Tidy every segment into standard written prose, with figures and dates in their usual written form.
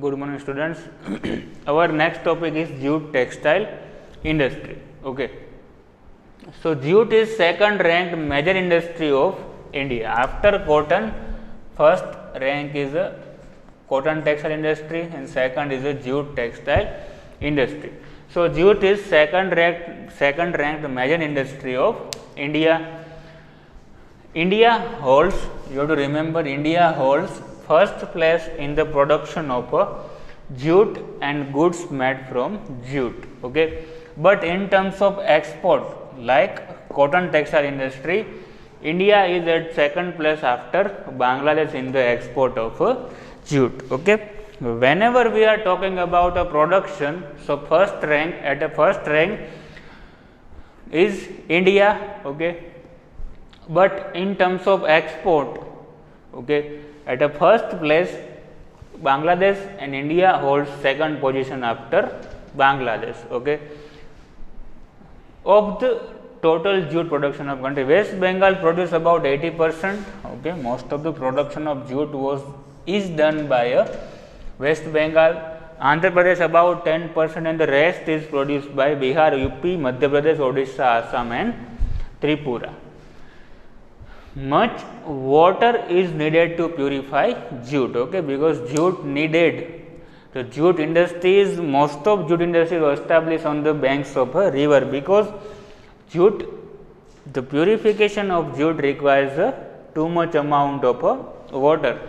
Good morning, students. Our next topic is jute textile industry. Okay. So jute is second ranked major industry of India. After cotton, first rank is a cotton textile industry and second is a jute textile industry. So jute is second ranked major industry of India. India holds, you have to remember, India holds first place in the production of jute and goods made from jute. Okay. But in terms of export, like cotton textile industry, India is at second place after Bangladesh in the export of jute. Okay. Whenever we are talking about a production, so first rank is India. Okay. But in terms of export, okay, at a first place Bangladesh and India holds second position after Bangladesh. Okay. Of the total jute production of country, West Bengal produce about 80%. Okay. Most of the production of jute is done by West Bengal. Andhra Pradesh about 10% and the rest is produced by Bihar, UP, Madhya Pradesh, Odisha, Assam and Tripura. Much water is needed to purify jute, okay, because jute needed. The jute industries, most of jute industries were established on the banks of a river, because jute, the purification of jute requires too much amount of water.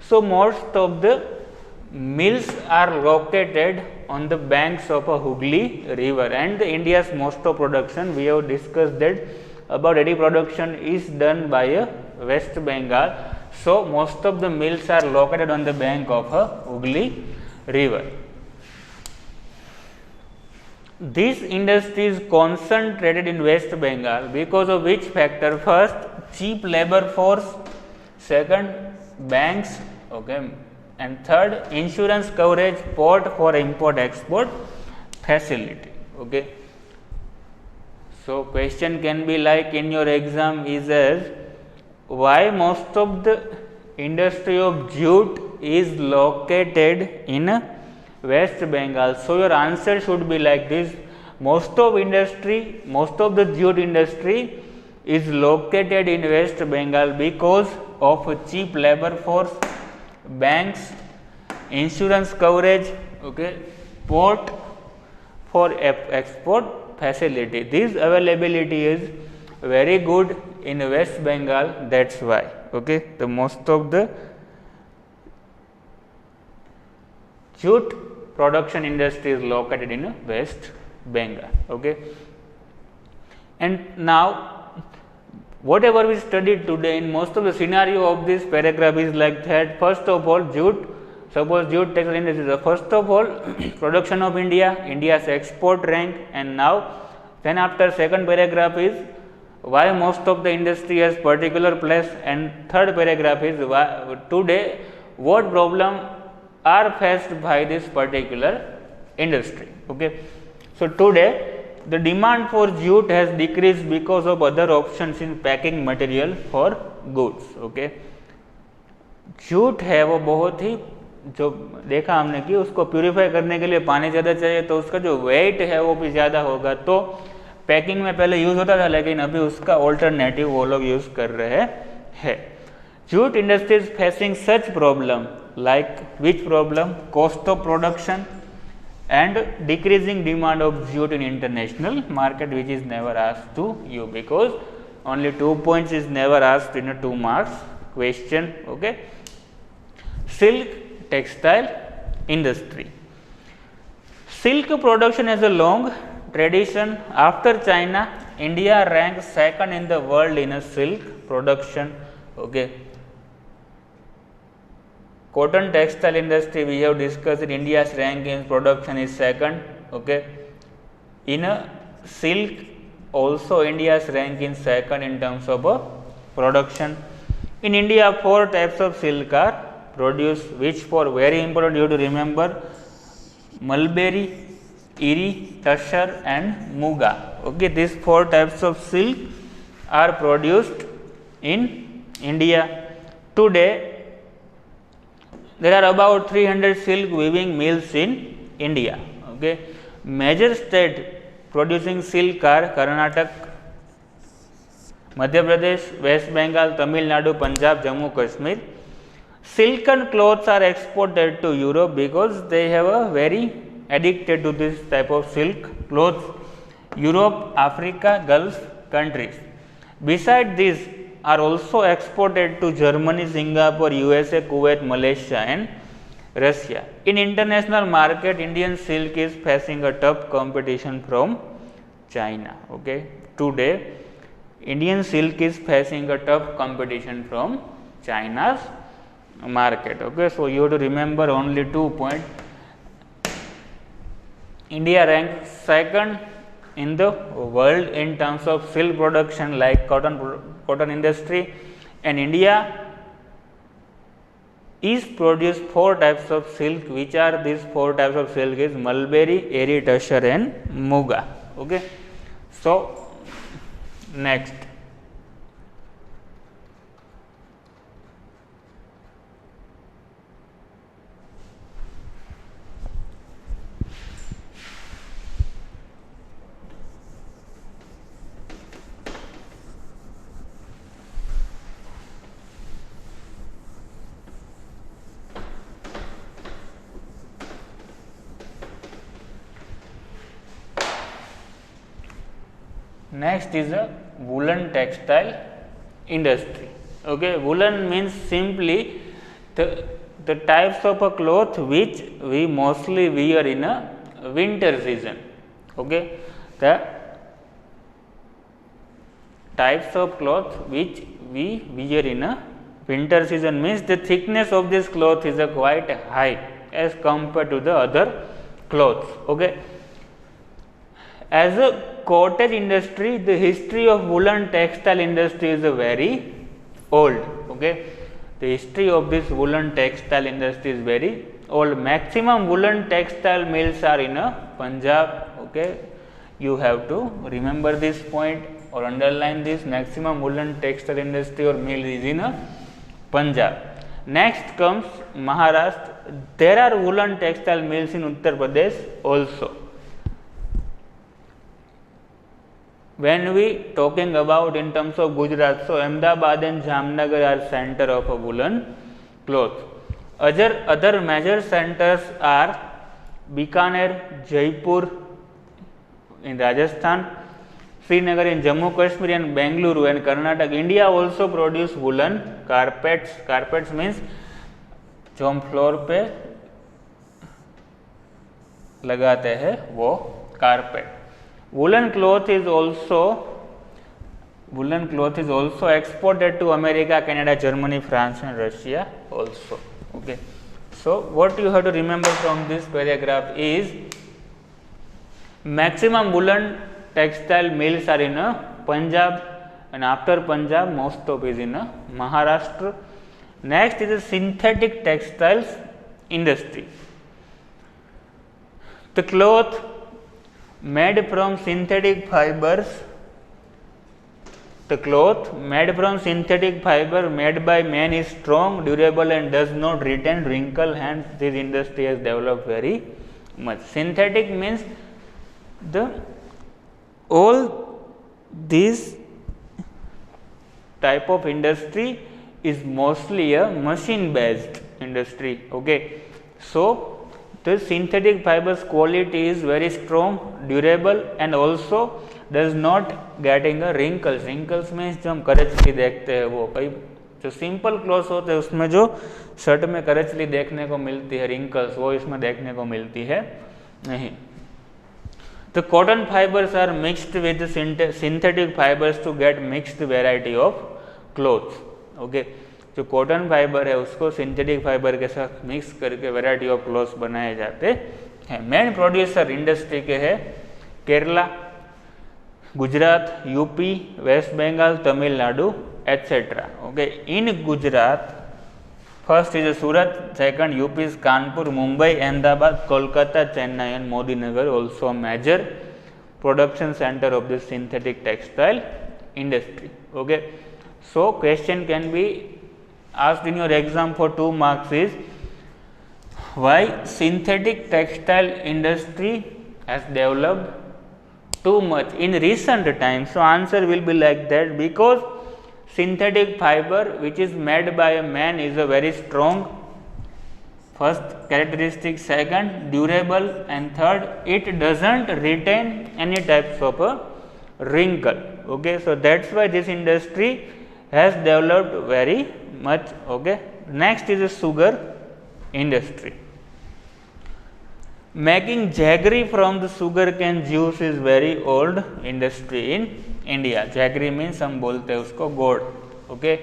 So most of the mills are located on the banks of a Hooghly river, and India's most of production, we have discussed that about 80% production is done by West Bengal. So most of the mills are located on the bank of Hooghly river. This industry is concentrated in West Bengal because of which factor? First, cheap labor force, second, banks, okay, and third, insurance coverage, port for import export facility. Okay. So question can be like in your exam is as, why most of the industry of jute is located in West Bengal? So your answer should be like this: most of the jute industry is located in West Bengal because of cheap labor force, banks, insurance coverage, okay, port for export facility. This availability is very good in West Bengal, that's why. Okay, the most of the jute production industry is located in West Bengal. Okay, and now whatever we studied today, in most of the scenario of this paragraph is like that. First of all, jute, suppose jute textile industry is first of all production of India's export rank, and now then after second paragraph is why most of the industry has particular place, and third paragraph is why today what problem are faced by this particular industry. Okay. So today the demand for jute has decreased because of other options in packing material for goods. Okay. Jute है वो बहुत ही, जो देखा हमने कि उसको purify करने के लिए पानी ज़्यादा चाहिए, तो उसका जो वेट है वो भी ज़्यादा होगा, तो पैकिंग में पहले यूज़ होता था, लेकिन अभी उसका ऑल्टरनेटिव वो लोग यूज़ कर रहे हैं. Jute industries facing such problem like which problem? Cost of production and decreasing demand of jute in international market, which is never asked to you, because only 2 points is never asked in a 2 marks question. Okay. Silk textile industry. Silk production has a long tradition. After China, India ranks second in the world in a silk production. Okay. Cotton textile industry, we have discussed it, India's rank in production is second. Okay. In a silk also India's rank in second in terms of production. In India, 4 types of silk are produced, which for very important you have to remember: mulberry, eri, tussar and muga. Okay. These 4 types of silk are produced in India. Today there are about 300 silk weaving mills in India. Okay. Major state producing silk are Karnataka, Madhya Pradesh, West Bengal, Tamil Nadu, Punjab, Jammu Kashmir. Silken clothes are exported to Europe because they have a very addicted to this type of silk clothes. Europe, Africa, Gulf countries. Besides this, are also exported to Germany, Singapore, USA, Kuwait, Malaysia and Russia. In international market, Indian silk is facing a tough competition from China. Okay. Today, Indian silk is facing a tough competition from China's market. Okay. So, you have to remember only 2 points. India ranks second in the world in terms of silk production like cotton industry, and India is produced 4 types of silk. Which are these 4 types of silk? Is mulberry, eri, tussar and muga. Okay. So, next. Next is a woolen textile industry. Okay. Woolen means simply the types of a cloth which we mostly wear in a winter season. Okay. The types of cloth which we wear in a winter season means the thickness of this cloth is quite high as compared to the other clothes. Okay. As a cottage industry, the history of woolen textile industry is very old. Okay. The history of this woolen textile industry is very old. Maximum woolen textile mills are in Punjab. Okay. You have to remember this point or underline this. Maximum woolen textile industry or mill is in Punjab. Next comes Maharashtra. There are woolen textile mills in Uttar Pradesh also. When we talking about in terms of Gujarat, so Ahmedabad and Jamnagar are center of a woolen cloth. Other major centers are Bikaner, Jaipur in Rajasthan, Srinagar in Jammu Kashmir and Bengaluru and Karnataka. India also produce woolen carpets. Carpets means जो हम floor पे लगाते हैं वो carpet. Woolen cloth is also exported to America, Canada, Germany, France and Russia also. Okay. So, what you have to remember from this paragraph is maximum woolen textile mills are in Punjab, and after Punjab most of is in Maharashtra. Next is the synthetic textiles industry. The cloth made from synthetic fibers, made by man is strong, durable and does not retain wrinkle, hence this industry has developed very much. Synthetic means all this type of industry is mostly a machine based industry. Okay. So, the synthetic fibers quality is very strong, durable and also does not getting a wrinkles. Wrinkles means जो हम करचली देखते हैं वो कई जो simple cloth होते हैं उसमें जो शर्ट में करचली देखने को मिलती है wrinkles वो इसमें देखने को मिलती है नहीं. The cotton fibers are mixed with the synthetic fibers to get mixed variety of clothes. Okay. जो कॉटन फाइबर है उसको सिंथेटिक फाइबर के साथ मिक्स करके वैरायटी ऑफ क्लॉथ्स बनाए जाते हैं. मेन प्रोड्यूसर इंडस्ट्री के है Kerala, Gujarat, UP, West Bengal, Tamil Nadu etcetera. Okay. In Gujarat first is Surat, second UP is Kanpur, Mumbai, Ahmedabad, Kolkata, Chennai and Modinagar also major production centre of this synthetic textile industry. Okay. So, question can be asked in your exam for 2 marks is why synthetic textile industry has developed too much in recent times. So, answer will be like that, because synthetic fiber which is made by a man is a very strong, first characteristic, second durable, and third it does not retain any types of a wrinkle. Okay. So, that is why this industry has developed very much. Okay. Next is a sugar industry. Making jaggery from the sugar cane juice is very old industry in India. Jaggery means हम बोलते हैं उसको गोड़. Okay.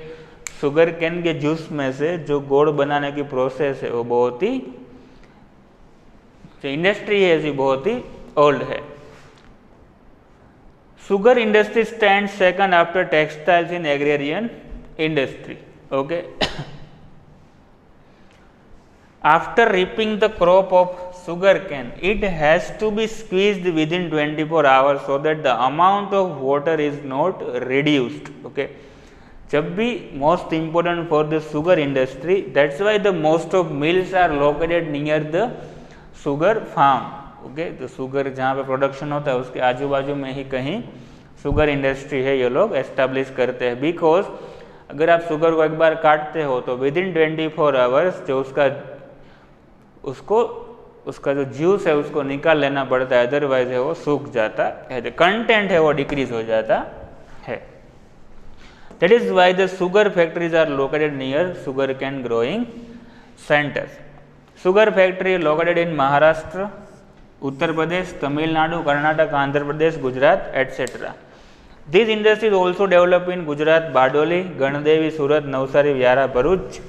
Sugar cane के juice में से जो गोड़ बनाने की प्रोसेस है वो बहुत ही, जो इंडस्ट्री है ऐसी बहुत ही ओल्ड है. Sugar industry stand second after textiles in agrarian industry. Okay. After reaping the crop of sugarcane, it has to be squeezed within 24 hours so that the amount of water is not reduced. Okay. जब भी most important for the sugar industry, that's why the most of mills are located near the sugar farm. Okay. तो sugar जहाँ पे production होता है उसके आजू बाजू में ही कहीं sugar industry है, ये लोग establish करते हैं. Because अगर आप sugar को एक बार काटते हो तो within 24 hours जो उसका जो जूस है उसको निकाल लेना पड़ता है, अदरवाइज है वो सूख जाता है, जो कंटेंट है वो डिक्रीज हो जाता है. That is why the sugar factories are located near sugarcane growing centres. Sugar factory located in Maharashtra, Uttar Pradesh, Tamil Nadu, Karnataka, Andhra Pradesh, Gujarat etcetera. This industries also develop in Gujarat, Bardoli, Gandevi, Surat, Navsari, Vyara, Bharuch,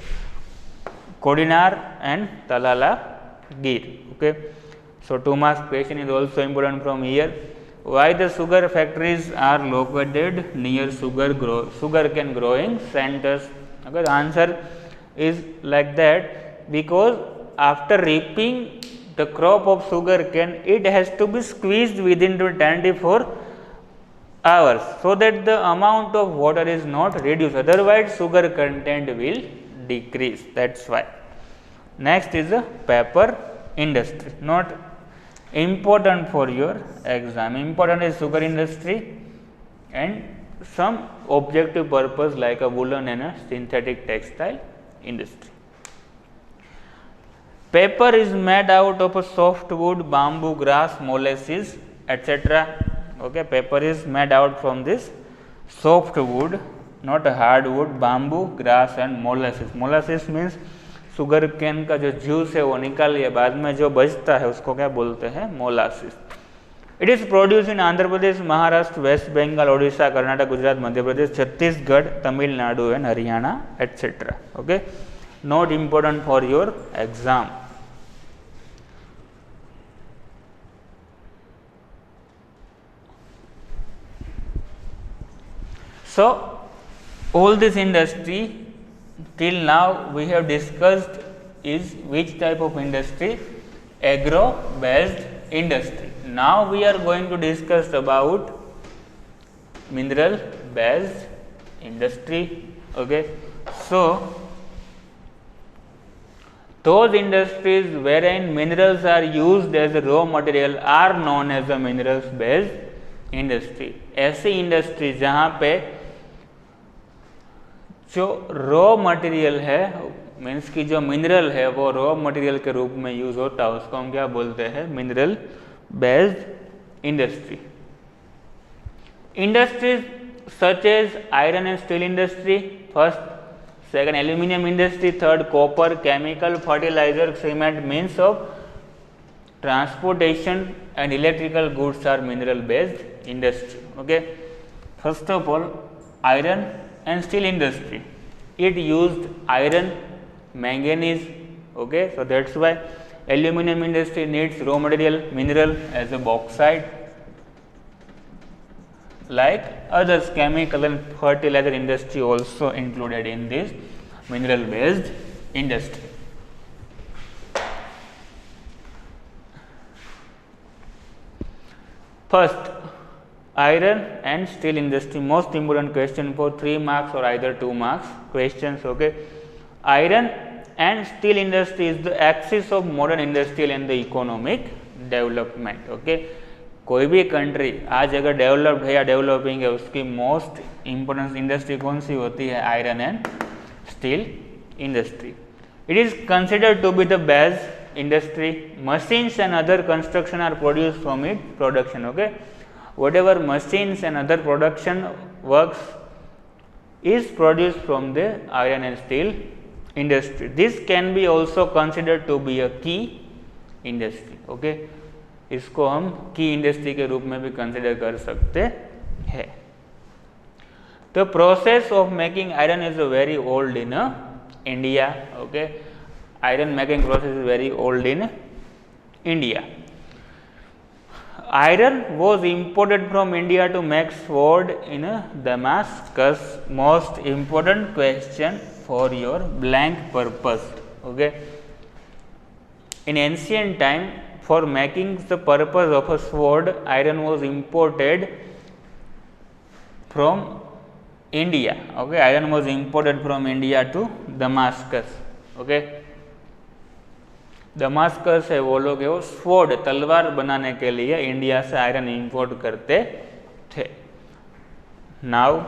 Kodinar and Talala Gir. Okay. So, 2 marks question is also important from here. Why the sugar factories are located near sugar cane growing centers? Okay. The answer is like that, because after reaping the crop of sugar cane, it has to be squeezed within 24 hours so that the amount of water is not reduced, otherwise sugar content will decrease. That is why. Next is the paper industry, not important for your exam. Important is sugar industry and some objective purpose like a woolen and a synthetic textile industry. Paper is made out of a softwood, bamboo, grass, molasses, etc. Okay, paper is made out from this softwood, not a hardwood, bamboo, grass and molasses. Molasses means sugar cane का जो juice है वो निकालिए, बाद में जो बचता है उसको क्या बोलते हैं, molasses. It is produce in Andhra Pradesh, Maharashtra, West Bengal, Odisha, Karnataka, Gujarat, Madhya Pradesh, Chhattisgarh, Tamil Nadu and Haryana etcetera. Okay. Not important for your exam. So, all this industry till now we have discussed is which type of industry? Agro based industry. Now we are going to discuss about mineral based industry. Okay. So, those industries wherein minerals are used as a raw material are known as a minerals based industry. ऐसी industry जहाँ पे जो raw material है, means की जो mineral है वो raw material के रूप में यूज होता है, उसको हम क्या बोलते हैं, mineral based industry. Industries such as iron and steel industry, first, second aluminium industry, third copper, chemical, fertiliser, cement, means of transportation and electrical goods are mineral based industry. Okay. First of all iron and steel industry, it used iron, manganese. Okay. So, that is why aluminum industry needs raw material mineral as a bauxite, like others. Chemical and fertilizer industry also included in this mineral based industry. First, iron and steel industry, most important question for 3 marks or either 2 marks questions. Okay. Iron and steel industry is the axis of modern industrial and the economic development. Okay, कोई भी country आज अगर developed है या developing है, उसकी most important industry कौन सी होती है? Iron and steel industry. It is considered to be the best industry. Machines and other construction are produce from it production. Okay, whatever machines and other production works is produced from the iron and steel industry. This can be also considered to be a key industry. Okay, इसको हम की industry के रूप में भी consider कर सकते हैं. The process of making iron is very old in India. Okay, iron making process is very old in India. Iron was imported from India to make sword in Damascus. Most important question for your blank purpose. Okay, in ancient time, for making the purpose of a sword, iron was imported from India. Okay, iron was imported from India to Damascus. Okay, Damascus है वो लोग है वो sword तलवार बनाने के लिए India से आयरन इंपोर्ट करते थे. Now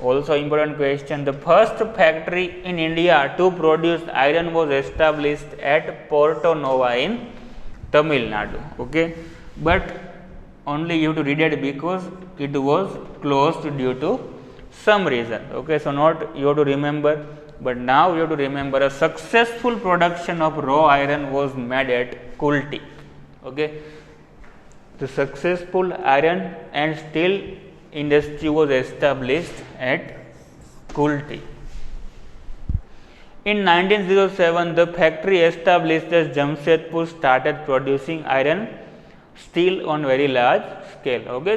also important question, the first factory in India to produce iron was established at Porto Nova in Tamil Nadu. Okay, but only you have to read it because it was closed due to some reason. Okay, so not you have to remember, but now you have to remember a successful production of raw iron was made at Kulti. Okay, the successful iron and steel industry was established at Kulti. In 1907, the factory established at Jamshedpur started producing iron steel on very large scale. Okay,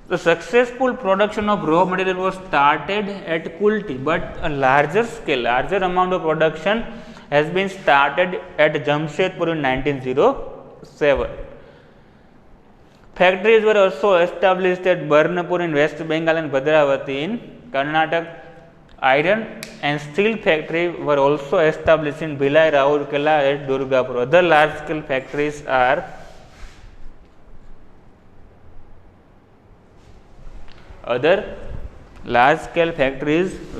the successful production of raw material was started at Kulti, but a larger scale, larger amount of production has been started at Jamshedpur in 1907. Factories were also established at Barnapur in West Bengal and Bhadravati in Karnataka. Iron and steel factory were also established in Bhilai, Raurkela at Durgapur. Other large scale factories are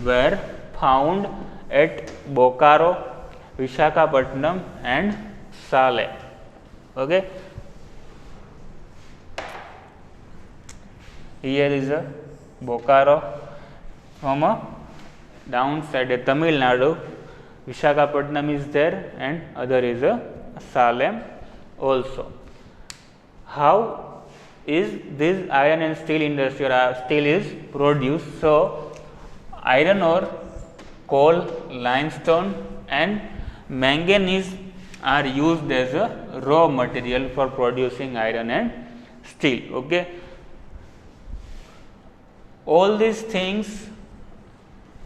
were found at Bokaro, Visakhapatnam and Salem. Okay, here is a Bokaro from a downside Tamil Nadu, Visakhapatnam is there and other is a Salem also. How is this iron and steel industry or steel is produced? So, iron ore, coal, limestone and manganese are used as a raw material for producing iron and steel. Okay, all these things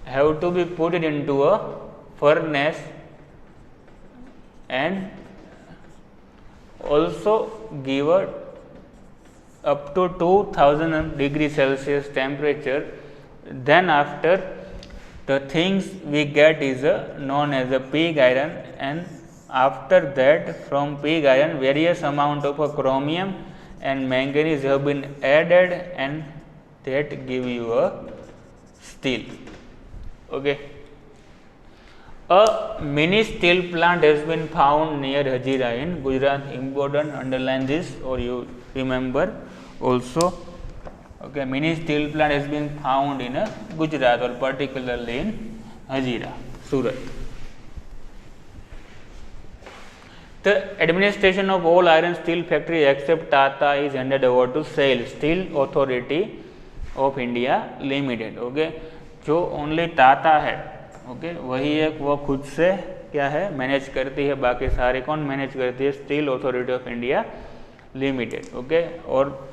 have to be put into a furnace and also give a up to 2000 degrees Celsius temperature. Then after the things we get is known as a pig iron, and after that from pig iron various amount of chromium and manganese have been added and that give you a steel. Okay, a mini steel plant has been found near Hazira in Gujarat. Important, underline this or you remember also. Okay, mini steel plant has been found in Gujarat or particularly in Hazira, Surat. The administration of all iron steel factory except Tata is handed over to SAIL, Steel Authority of India Limited. Okay, जो only Tata है, okay, वही एक वो खुद से क्या है manage करती है, बाकी सारे कौन मैनेज करती है? Steel authority of India limited. Okay, और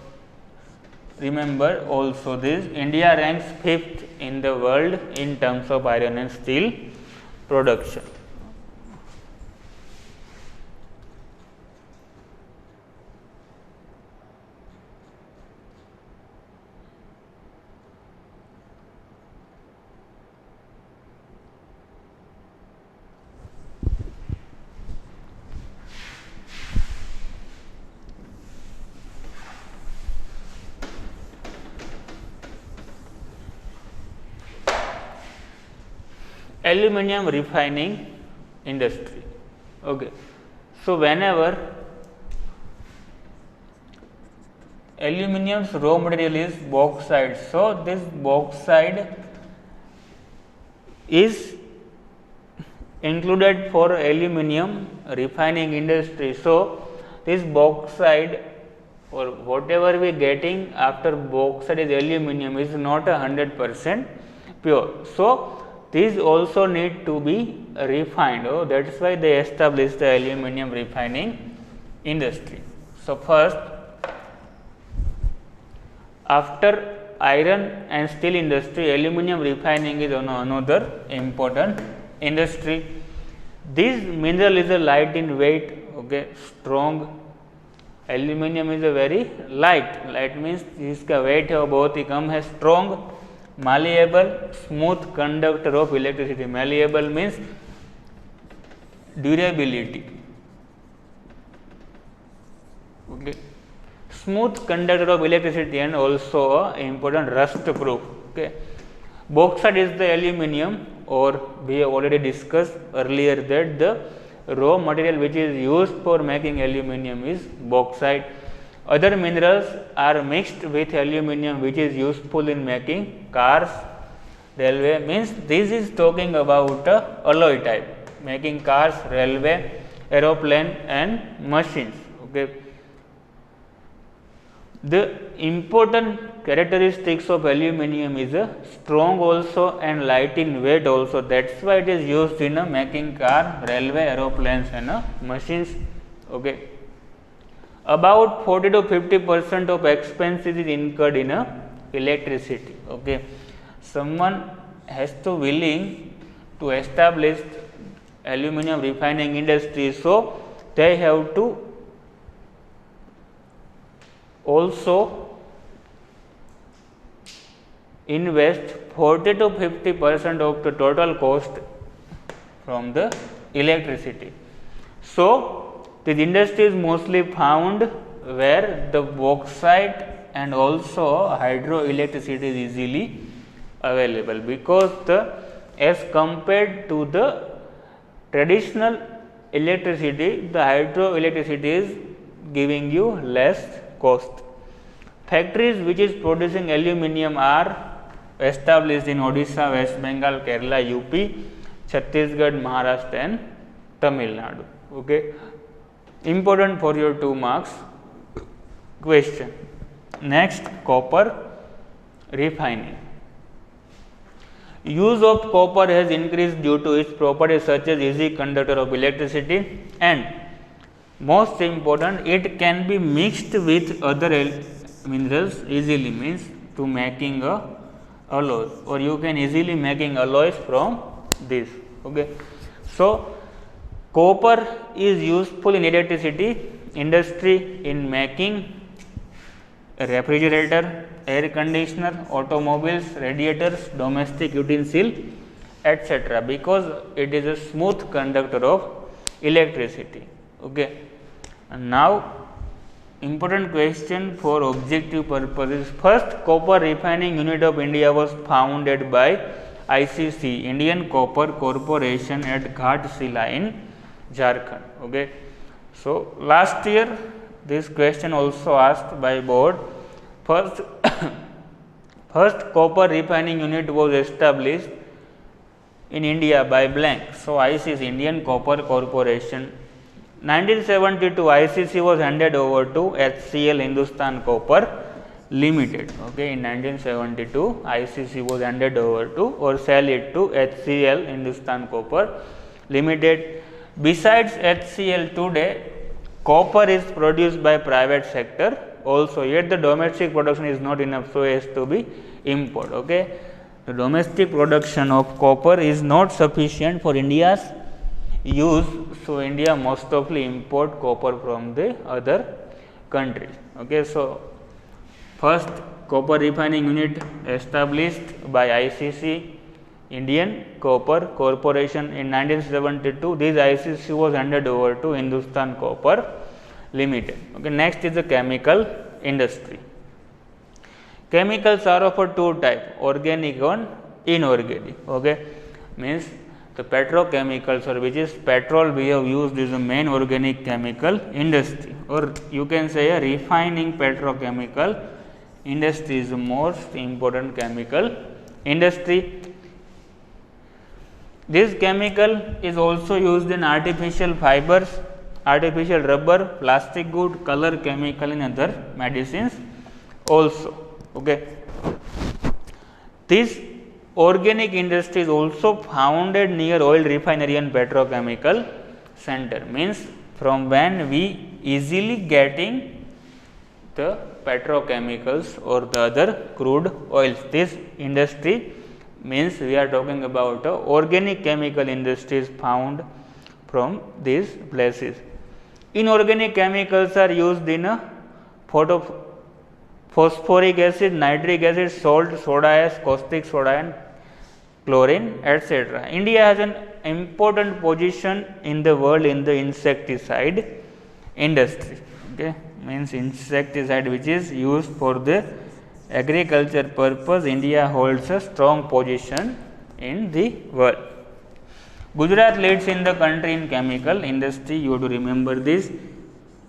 remember also this, India ranks 5th in the world in terms of iron and steel production. aluminum refining industry. Okay. So whenever aluminum's raw material is bauxite, so this bauxite is included for aluminum refining industry. So this bauxite or whatever we getting after bauxite is aluminum is not 100% pure. So these also need to be refined. Oh, that is why they established the aluminum refining industry. So first, after iron and steel industry, aluminum refining is another important industry. This mineral is a light in weight, okay, strong. Aluminum is a very light. Light means इसका weight है वो बहुत ही कम है. Strong, malleable, smooth conductor of electricity. Malleable means durability. Okay. Smooth conductor of electricity and also important rust proof. Okay. Bauxite is the aluminum, or we have already discussed earlier that the raw material which is used for making aluminum is bauxite. Other minerals are mixed with aluminum which is useful in making cars, railway. Means this is talking about alloy type, making cars, railway, aeroplane and machines. Okay. The important characteristics of aluminum is strong also and light in weight also. That's why it is used in making car, railway, aeroplanes and machines. Okay. About 40 to 50% of expenses is incurred in electricity. Okay. Someone has to willing to establish aluminum refining industry, so they have to also invest 40 to 50% of the total cost from the electricity. So this industry is mostly found where the bauxite and also hydroelectricity is easily available, because as compared to the traditional electricity, the hydroelectricity is giving you less cost. Factories which is producing aluminum are established in Odisha, West Bengal, Kerala, UP, Chhattisgarh, Maharashtra and Tamil Nadu. Okay. Important for your 2 marks question. Next, copper refining. Use of copper has increased due to its properties such as easy conductor of electricity, and most important, it can be mixed with other minerals easily, means to making a alloy, or you can easily making alloys from this. Okay. So copper is useful in electricity industry in making refrigerator, air conditioner, automobiles, radiators, domestic utensil, etc., because it is a smooth conductor of electricity. Okay. And now important question for objective purposes. First copper refining unit of India was founded by ICC, Indian Copper Corporation, at Ghatsila in Jharkhand. Okay. So last year this question also asked by board. First copper refining unit was established in India by blank. So ICC, Indian Copper Corporation. 1972 ICC was handed over to HCL Hindustan Copper Limited. Okay, in 1972 ICC was handed over to or sell it to HCL Hindustan Copper Limited. Besides HCL, today copper is produced by private sector also, yet the domestic production is not enough, so as to be import. Okay, the domestic production of copper is not sufficient for India's use, so India most often import copper from the other countries. Okay, so first copper refining unit established by ICC, Indian Copper Corporation, in 1972. This ICC was handed over to Hindustan Copper Limited. Okay, next is the chemical industry. Chemicals are of two types, organic and inorganic. Okay, means the petrochemicals, or which is petrol we have used is the main organic chemical industry, or you can say a refining petrochemical industry is the most important chemical industry. This chemical is also used in artificial fibers, artificial rubber, plastic good, color chemical in other medicines also. Okay. This organic industry is also founded near oil refinery and petrochemical center, means from when we easily getting the petrochemicals or the other crude oils. This industry means we are talking about organic chemical industries found from these places. Inorganic chemicals are used in phosphoric acid, nitric acid, salt, soda ash, caustic soda and chlorine, etc. India has an important position in the world in the insecticide industry. Okay. Means insecticide which is used for the agriculture purpose, India holds a strong position in the world. Gujarat leads in the country in chemical industry. You have to remember this.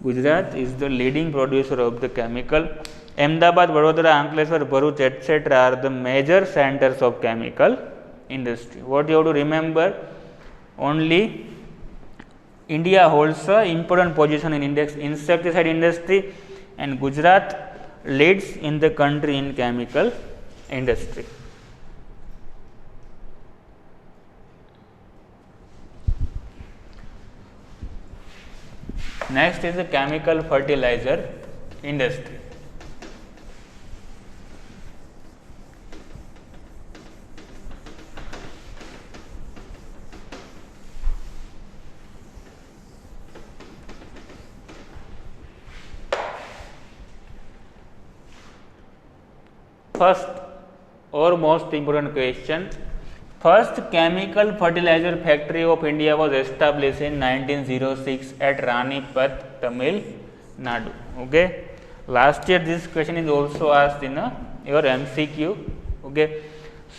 Gujarat is the leading producer of the chemical. Ahmedabad, Vadodara, Ankleshwar, Bharuch, etc. are the major centers of chemical industry. What you have to remember? Only India holds a important position in insecticide industry, and Gujarat leads in the country in chemical industry. Next is the chemical fertilizer industry. First or most important question, first chemical fertilizer factory of India was established in 1906 at Ranipat, Tamil Nadu. Okay. Last year this question is also asked in your MCQ. Okay.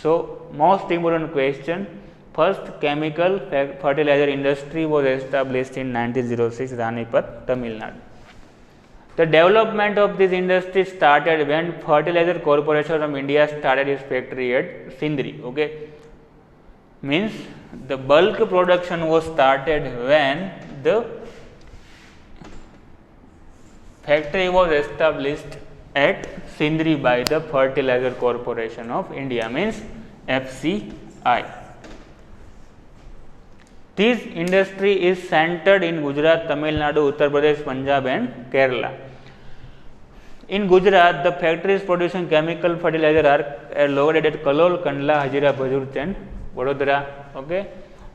So, most important question, first chemical fertilizer industry was established in 1906 Ranipat, Tamil Nadu. The development of this industry started when Fertilizer Corporation of India started its factory at Sindri. Okay. Means the bulk production was started when the factory was established at Sindri by the Fertilizer Corporation of India, means FCI. This industry is centered in Gujarat, Tamil Nadu, Uttar Pradesh, Punjab and Kerala. In Gujarat, the factories producing chemical fertilizer are located at Kalol, Kandla, Hazira, Bharuch and Vadodara. Okay.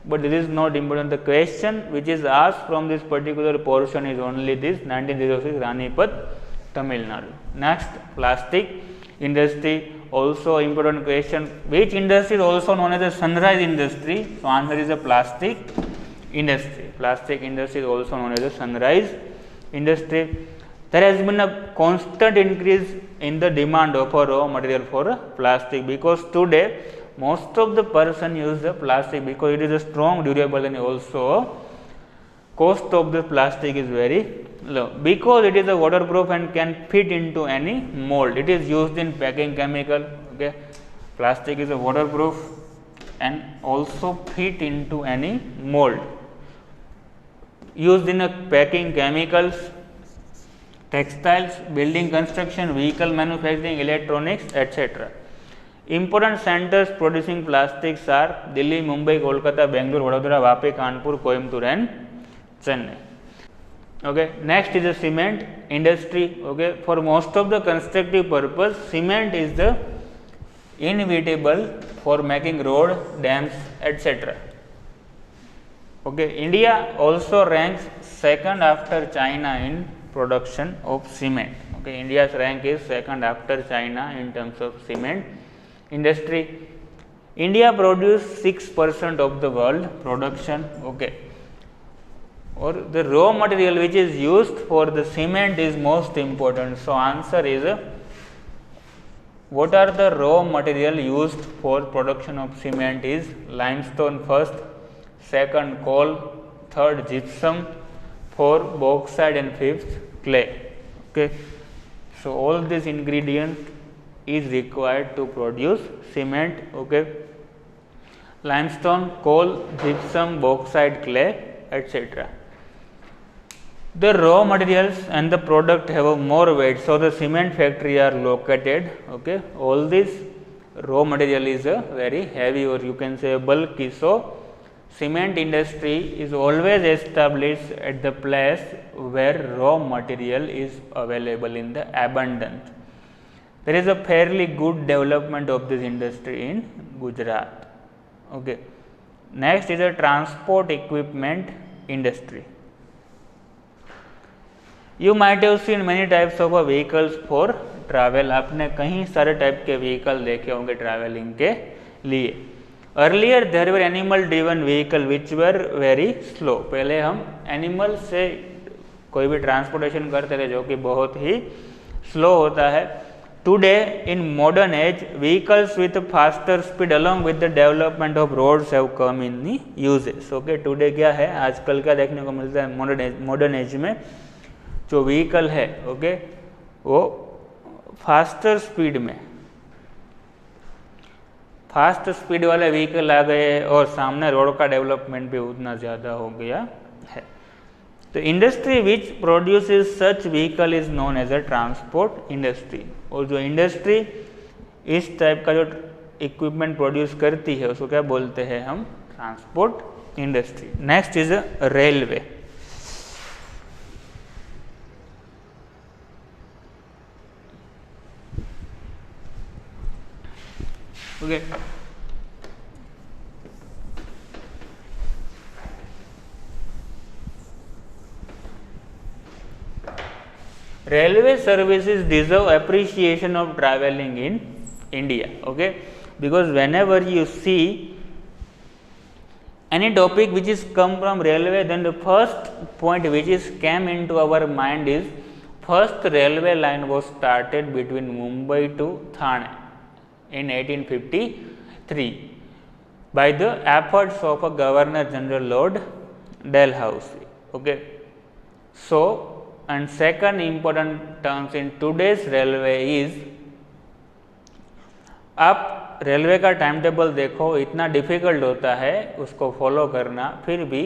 But this is not important. The question which is asked from this particular portion is only this 1906 Ranipat, Tamil Nadu. Next, plastic industry, also important question. Which industry is also known as a sunrise industry? So, answer is a plastic industry. Plastic industry is also known as a sunrise industry. There has been a constant increase in the demand of a raw material for plastic, because today most of the person use the plastic because it is a strong, durable, and also cost of the plastic is very low, because it is a waterproof and can fit into any mold. It is used in packing chemical. Okay. Plastic is a waterproof and also fit into any mold. Used in a packing chemicals, textiles, building construction, vehicle manufacturing, electronics, etc. Important centers producing plastics are Delhi, Mumbai, Kolkata, Bangalore, Vadodara, Vapi, Kanpur, Coimbatore and Chennai. Okay. Next is the cement industry. Okay. For most of the constructive purpose, cement is the inevitable for making road, dams, etc. Okay. India also ranks second after China in production of cement. Okay. India's rank is second after China in terms of cement industry. India produces 6% of the world production. Okay. Or the raw material which is used for the cement is most important. So, answer is what are the raw material used for production of cement is limestone first, second coal, third gypsum, fourth bauxite and fifth clay. Okay. So all these ingredients is required to produce cement. Okay. Limestone, coal, gypsum, bauxite, clay, etc. The raw materials and the product have a more weight, so the cement factory are located. Okay. All this raw material is a very heavy, or you can say bulky. So cement industry is always established at the place where raw material is available in the abundance. There is a fairly good development of this industry in Gujarat. Okay. Next is a transport equipment industry. You might have seen many types of vehicles for travel. आपने कहीं सारे type के vehicle देखे होंगे travelling के लिए. Earlier there were animal driven vehicle which were very slow. पहले हम एनिमल से कोई भी ट्रांसपोर्टेशन करते थे जो कि बहुत ही स्लो होता है. Today in modern age vehicles with faster speed along with the development of roads have come in the uses. Okay. Today क्या है, आजकल क्या देखने को मिलता है मॉडर्न एज में, जो व्हीकल है ओके वो फास्ट स्पीड वाले व्हीकल आ गए और सामने रोड का डेवलपमेंट भी उतना ज़्यादा हो गया है. तो industry which produces such vehicle is known as a transport industry. और जो इंडस्ट्री इस टाइप का जो इक्विपमेंट प्रोड्यूस करती है उसको क्या बोलते हैं हम, transport industry. Next is a railway. Okay. Railway services deserve appreciation of traveling in India. Okay, because whenever you see any topic which is come from railway, then the first point which is came into our mind is first railway line was started between Mumbai to Thane in 1853 by the efforts of a Governor General Lord Dalhousie. Okay. So, and second important terms in today's railway is, आप railway का time table देखो इतना difficult होता है उसको follow करना, फिर भी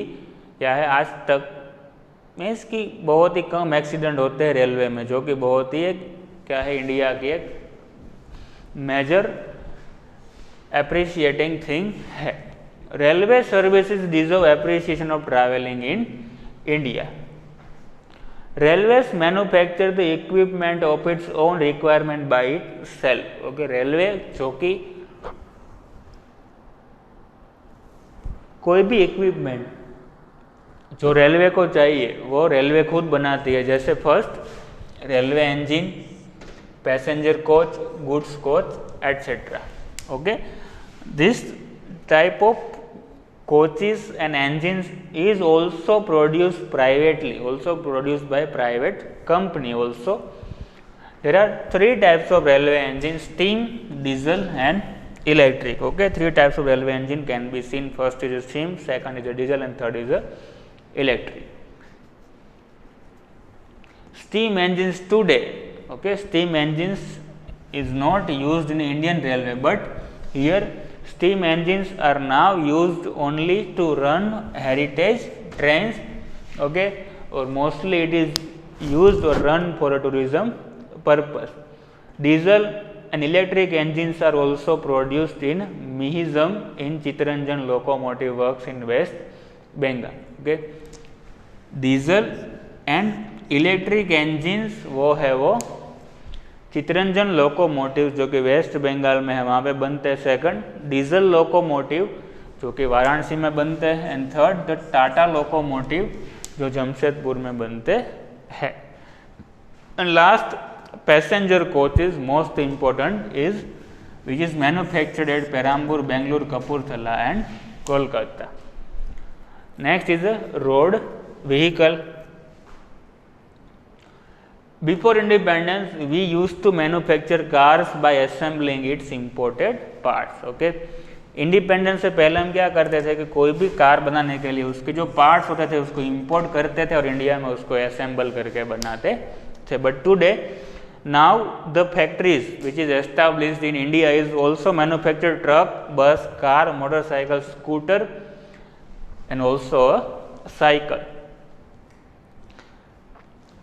क्या है आज तक मीन्स कि बहुत ही कम एक्सीडेंट होते हैं रेलवे में, जो कि बहुत ही एक क्या है इंडिया की एक मेजर अप्रिशिएटिंग थिंग है. Railway services deserve appreciation of travelling in India. Railways manufacture the equipment of its own requirement by itself. Okay, railway जो कि कोई भी इक्विपमेंट जो रेलवे को चाहिए वो रेलवे खुद बनाती है. जैसे first railway engine, passenger coach, goods coach etcetera. Okay, this type of coaches and engines is also produced privately, also produced by private company also. There are three types of railway engines: steam, diesel and electric. Okay, three types of railway engine can be seen. First is a steam, second is a diesel and third is a electric. Steam engines today, okay, steam engines is not used in Indian railway, but here steam engines are now used only to run heritage trains. Okay, or mostly it is used or run for a tourism purpose. Diesel and electric engines are also produced in Mihizam in Chittaranjan Locomotive Works in West Bengal. Okay, diesel and electric engines वो है वो Chittaranjan locomotive जो कि waste Bengal में है वहाँ पे बनते हैं. सेकंड डीजल लोकोमोटिव जो कि वाराणसी में बनते हैं. And third the Tata locomotive जो जमशेदपुर में बनते हैं. And last passenger coaches most important is which is manufactured at Perambur, Bengaluru, Kapurthala and Kolkata. Next is road vehicle. Before independence, we used to manufacture cars by assembling its imported parts. Okay, independence से पहले हम क्या करते थे कि कोई भी कार बनाने के लिए उसके जो पार्ट्स होते थे उसको इंपोर्ट करते थे और इंडिया में उसको असेंबल करके बनाते थे. But today now the factories which is established in India is also manufacture truck, bus, car, motorcycle, scooter and also a cycle.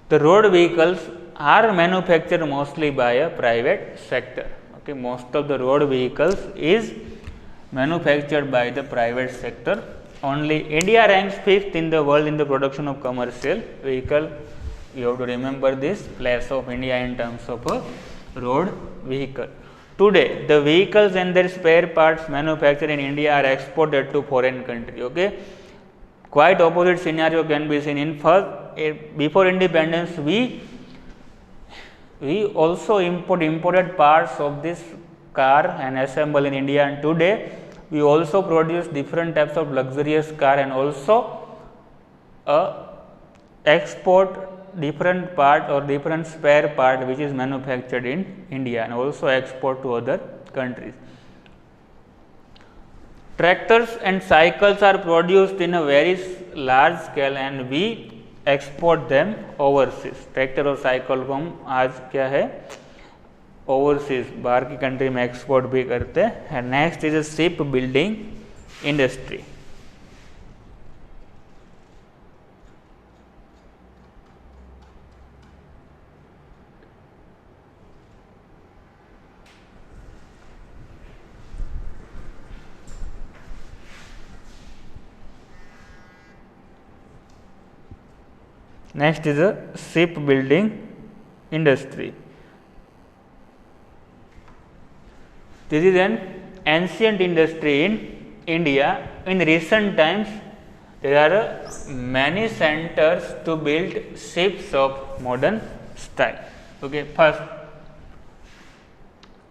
The road vehicles are manufactured mostly by a private sector. Okay, most of the road vehicles is manufactured by the private sector. Only India ranks 5th in the world in the production of commercial vehicle. You have to remember this place of India in terms of a road vehicle. Today, the vehicles and their spare parts manufactured in India are exported to foreign country. Okay, quite opposite scenario can be seen in first. Before independence, we also imported parts of this car and assemble in India, and today we also produce different types of luxurious car and also export different part or different spare part which is manufactured in India and also export to other countries. Tractors and cycles are produced in a very large scale and we export them overseas. Tractor और cycle को हम आज क्या है overseas बाहर की country में export भी करते हैं. Next is a ship building industry. Next is a shipbuilding industry. This is an ancient industry in India. In recent times, there are many centers to build ships of modern style. Okay, first,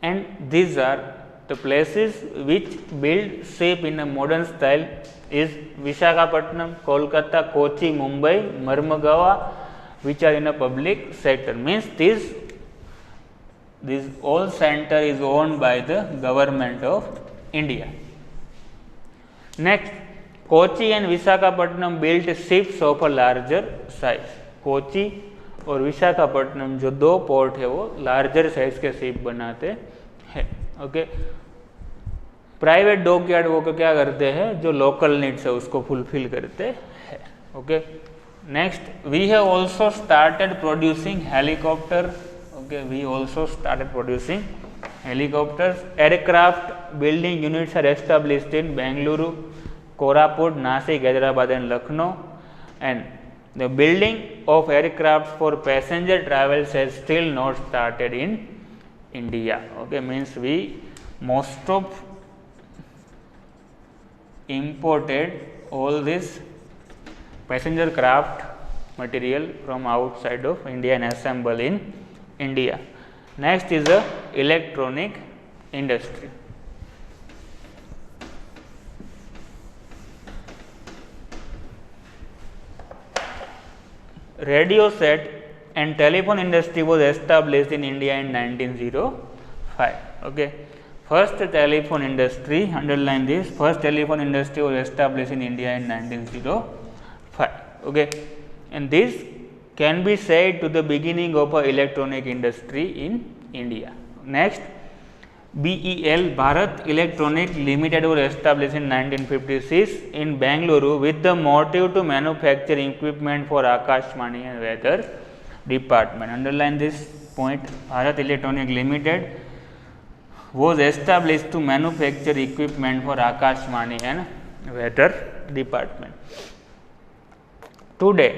and these are the places which build ship in a modern style is Visakhapatnam, Kolkata, Kochi, Mumbai, Marmagawa, which are in a public sector. Means this all center is owned by the government of India. Next, Kochi and Visakhapatnam built ships of a larger size. Kochi और विशाखापट्टनम जो दो port है वो larger size के ship बनाते हैं. Okay, private dockyard वो क्या करते हैं जो लोकल नीड्स है उसको फुलफिल करते हैं. Okay, next we have also started producing helicopter. Okay, we also started producing helicopters. Aircraft building units are established in Bengaluru, Koraput, Nashik, Hyderabad and Lucknow. And the building of aircraft for passenger travels has still not started in India. Okay, means we most of imported all this passenger craft material from outside of India and assemble in India. Next is the electronic industry. Radio set and telephone industry was established in India in 1905. Okay. First telephone industry, underline this, first telephone industry was established in India in 1905. Okay, and this can be said to the beginning of a electronic industry in India. Next, BEL, Bharat Electronic Limited, was established in 1956 in Bengaluru with the motive to manufacture equipment for Akashvani and weather department. Underline this point, Bharat Electronic Limited was established to manufacture equipment for Akashvani and weather department. Today,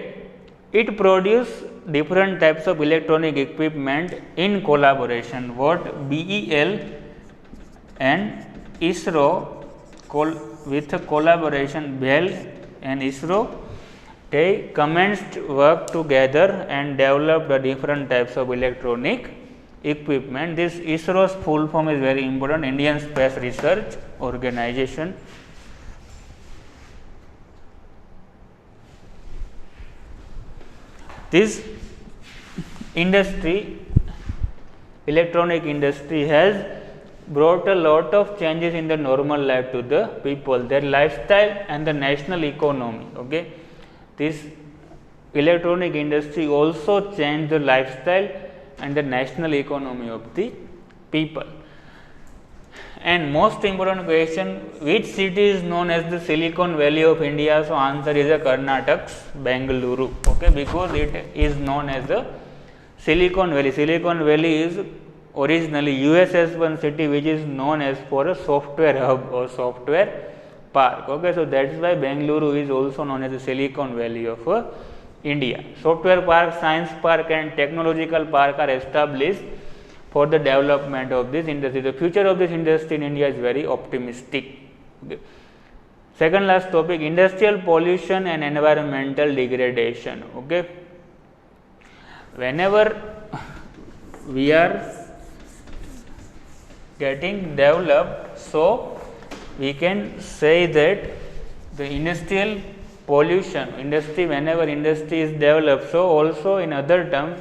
it produces different types of electronic equipment in collaboration. What BEL and ISRO with a collaboration, BEL and ISRO, they commenced work together and developed the different types of electronic equipment. This ISRO's full form is very important, Indian Space Research Organization. This industry, electronic industry, has brought a lot of changes in the normal life to the people, their lifestyle and the national economy. Okay, this electronic industry also changed the lifestyle and the national economy of the people. And most important question, which city is known as the Silicon Valley of India? So answer is a Karnataka's Bengaluru. Okay, because it is known as the Silicon Valley. Silicon Valley is originally USS one city which is known as for a software hub or software park. Okay, so that is why Bengaluru is also known as the Silicon Valley of India. Software park, science park and technological park are established for the development of this industry. The future of this industry in India is very optimistic. Okay. Second last topic, industrial pollution and environmental degradation. Okay. Whenever we are getting developed, so we can say that the industrial pollution, whenever industry is developed, so also in other terms,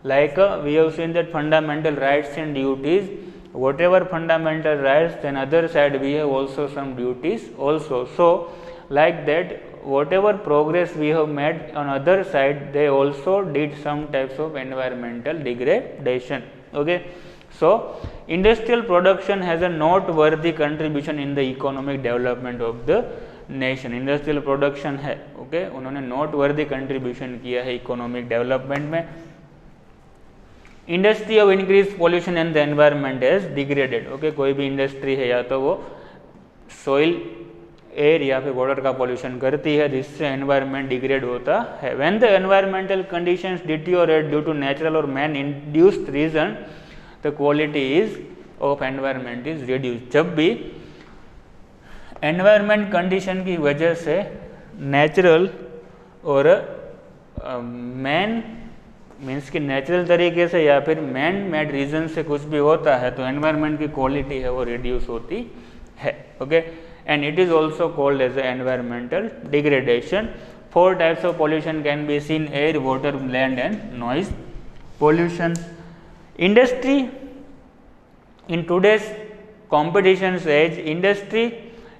like we have seen that fundamental rights and duties, whatever fundamental rights, then other side we have also some duties also. So like that, whatever progress we have made on other side, they also did some types of environmental degradation. Okay. So industrial production has a noteworthy contribution in the economic development of the nation. Industrial production है, okay, उन्होंने noteworthy contribution किया है economic development में. Industry of increase pollution and the environment is degraded. Okay, कोई भी industry है या तो वो सॉइल, एयर या फिर वाटर का पॉल्यूशन करती है जिससे एनवायरनमेंट डिग्रेड होता है. When the environmental conditions deteriorate due to natural और man induced reason, the quality is of environment is reduced. जब भी एनवायरनमेंट कंडीशन की वजह से नेचुरल और मैन मीन्स कि नेचुरल तरीके से या फिर मैन मेड रीजन से कुछ भी होता है तो एनवायरनमेंट की क्वालिटी है वो रिड्यूस होती है. Okay, and it is also called as environmental degradation. 4 types of pollution can be seen: air, water, land and noise pollution. Industry in today's competition age, industry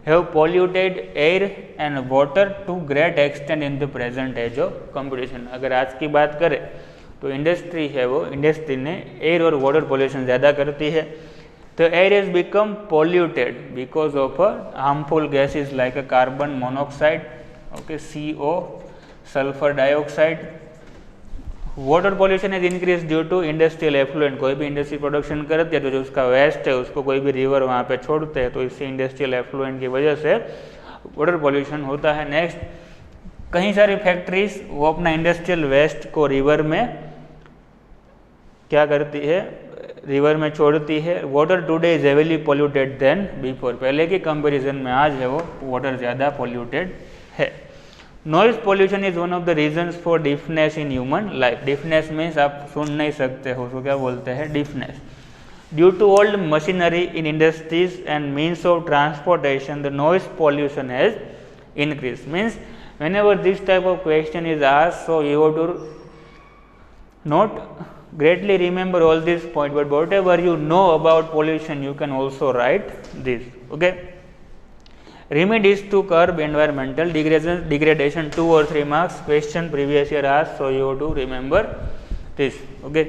have polluted air and water to great extent in the present age of competition. अगर आज की बात करें तो industry है वो industry ने air और वाटर पोल्यूशन ज़्यादा करती है. तो air is become polluted because of harmful gases like carbon monoxide, okay, CO, sulphur dioxide. Water pollution is increase due to industrial effluent. कोई भी इंडस्ट्री प्रोडक्शन करती है तो जो उसका वेस्ट है उसको कोई भी रिवर वहाँ पे छोड़ते हैं तो इससे इंडस्ट्रियल एफ्लुएंट की वजह से वाटर पोल्यूशन होता है. नेक्स्ट, कई सारी फैक्ट्रीज वो अपना इंडस्ट्रियल वेस्ट को रिवर में क्या करती है, रिवर में छोड़ती है. Water today is heavily polluted then before. पहले के कंपैरिजन में आज है वो वाटर ज़्यादा पोल्यूटेड है. Noise pollution is one of the reasons for deafness in human life. Deafness means आप सुन नहीं सकते हो, उसको क्या बोलते हैं, deafness. Due to old machinery in industries and means of transportation the noise pollution has increase. Means whenever this type of question is asked, so you have to not greatly remember all this point, but whatever you know about pollution you can also write this. Okay, remedies to curb environmental degradation, 2 or 3 marks question previous year asked, so you have to remember this. Okay,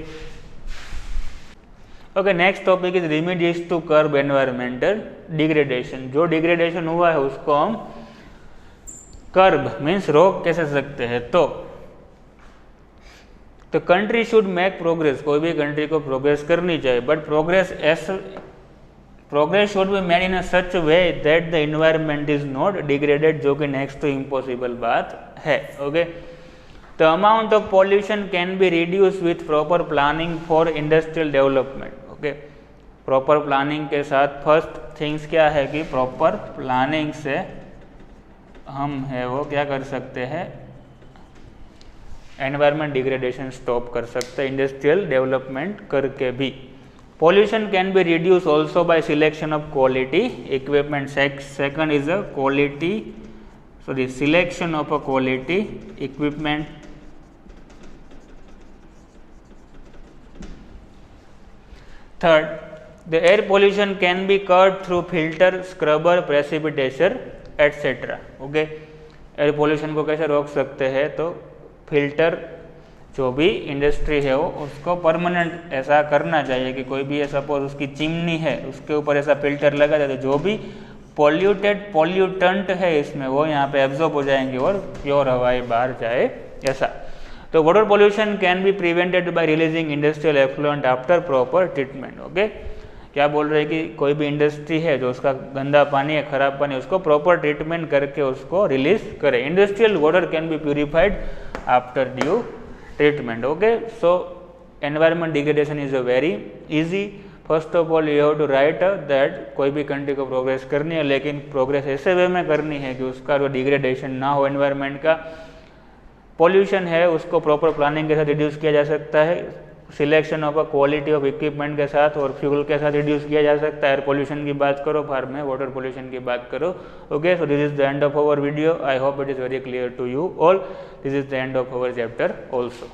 okay, next topic is remedies to curb environmental degradation. जो degradation हुआ है उसको हम कर्ब means रोक कैसे सकते हैं. तो कंट्री शुड मेक प्रोग्रेस. कोई भी कंट्री को प्रोग्रेस करनी चाहिए, but progress should be made in such way that the environment is not degraded, जो कि नेक्स्ट टू इम्पॉसिबल बात है. Okay, the amount of pollution can be reduce with proper planning for industrial development. Okay, proper planning के साथ first things क्या है कि proper planning से हम है वो क्या कर सकते हैं, एनवायरमेंट डिग्रेडेशन स्टॉप कर सकते हैं इंडस्ट्रियल डेवलपमेंट करके भी. Pollution can be reduce also by selection of quality equipment. Second is a quality, sorry, selection of a quality equipment. Third, the air pollution can be cut through filter, scrubber, precipitation etcetera. Okay, air pollution को कैसे रोक सकते हैं? तो filter, जो भी industry है वो उसको परमानेंट ऐसा करना चाहिए कि कोई भी सपोज उसकी चिमनी है उसके ऊपर ऐसा फिल्टर लगा जाए तो जो भी पॉल्यूटेंट है इसमें वो यहाँ पे एब्जॉर्ब हो जाएंगे और प्योर हवाएं बाहर जाए ऐसा। तो water pollution can be prevented by releasing industrial effluent after proper treatment. Okay, क्या बोल रहे हैं कि कोई भी इंडस्ट्री है जो उसका गंदा पानी है, खराब पानी, उसको प्रॉपर ट्रीटमेंट करके उसको रिलीज करे। Industrial water can be purified after due treatment. Okay, so environment degradation is a very easy. First of all you have to write that कोई भी कंट्री को प्रोग्रेस करनी है, लेकिन प्रोग्रेस ऐसे वे में करनी है कि उसका जो डिग्रेडेशन ना हो एनवायरमेंट का। पॉल्यूशन है उसको प्रॉपर प्लानिंग के साथ रिड्यूस किया जा सकता है, selection of a quality of equipment के साथ और फ्यूल के साथ रिड्यूस किया जा सकता है। एयर पोल्यूशन की बात करो, फार्म में वाटर पोल्यूशन की बात करो। Okay, so this is the end of our video. I hope it is very clear to you all. This is the end of our chapter also.